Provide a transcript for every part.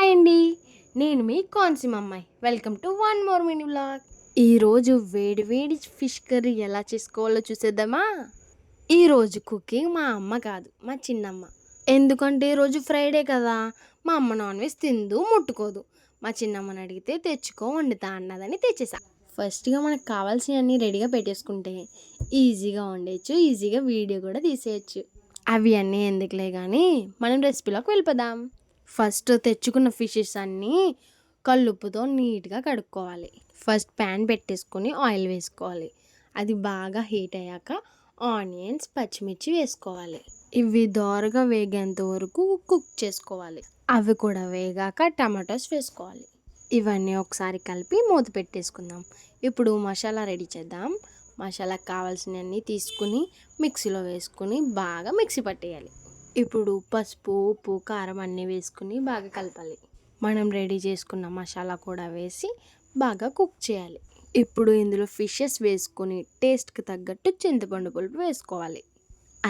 Hi అండి. నేను మీ కోనసీమ అమ్మాయి. Welcome to one more mini vlog. ఈరోజు వేడి వేడి ఫిష్ కర్రీ ఎలా చేసుకోవాలో చూసేద్దామా? ఈరోజు కుకింగ్ మా అమ్మ కాదు, మా చిన్నమ్మ. ఎందుకంటే ఈరోజు ఫ్రైడే కదా, మా అమ్మ నాన్ వెజ్ తిందు, ముట్టుకోదు. మా చిన్నమ్మని అడిగితే తెచ్చుకో వండుతా అన్నదని తెచ్చేసా. ఫస్ట్గా మనకు కావాల్సినవన్నీ రెడీగా పెట్టేసుకుంటే ఈజీగా వండేయచ్చు, ఈజీగా వీడియో కూడా తీసేయచ్చు. అవి అన్నీ ఎందుకులే కానీ మనం రెసిపీలోకి వెళ్ళిపోదాం. ఫస్ట్ తెచ్చుకున్న ఫిషెస్ అన్నీ కల్లుప్పుతో నీట్గా కడుక్కోవాలి. ఫస్ట్ ప్యాన్ పెట్టేసుకొని ఆయిల్ వేసుకోవాలి. అది బాగా హీట్ అయ్యాక ఆనియన్స్, పచ్చిమిర్చి వేసుకోవాలి. ఇవి దోరగా వేగేంత వరకు కుక్ చేసుకోవాలి. అవి కూడా వేగాక టమాటోస్ వేసుకోవాలి. ఇవన్నీ ఒకసారి కలిపి మూత పెట్టేసుకుందాం. ఇప్పుడు మసాలా రెడీ చేద్దాం. మసాలాకు కావాల్సినవన్నీ తీసుకుని మిక్సీలో వేసుకుని బాగా మిక్సీ పట్టేయాలి. ఇప్పుడు పసుపు, ఉప్పు, కారం అన్నీ వేసుకుని బాగా కలపాలి. మనం రెడీ చేసుకున్న మసాలా కూడా వేసి బాగా కుక్ చేయాలి. ఇప్పుడు ఇందులో ఫిషెస్ వేసుకొని టేస్ట్కి తగ్గట్టు చింతపండు పులుపు వేసుకోవాలి.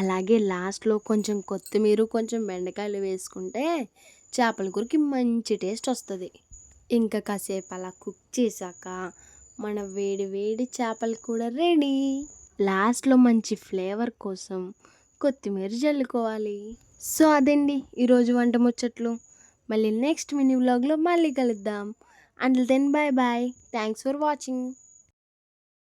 అలాగే లాస్ట్లో కొంచెం కొత్తిమీర, కొంచెం బెండకాయలు వేసుకుంటే చేపల కూరకి మంచి టేస్ట్ వస్తుంది. ఇంకా కాసేపు అలా కుక్ చేశాక మన వేడి వేడి చేపల కూర రెడీ. లాస్ట్లో మంచి ఫ్లేవర్ కోసం కొత్తిమీర జల్లుకోవాలి. సో అదండి ఈరోజు వంట ముచ్చట్లు. మళ్ళీ నెక్స్ట్ మినీ వ్లాగ్లో మళ్ళీ కలుద్దాం. Until then bye bye. Thanks for watching.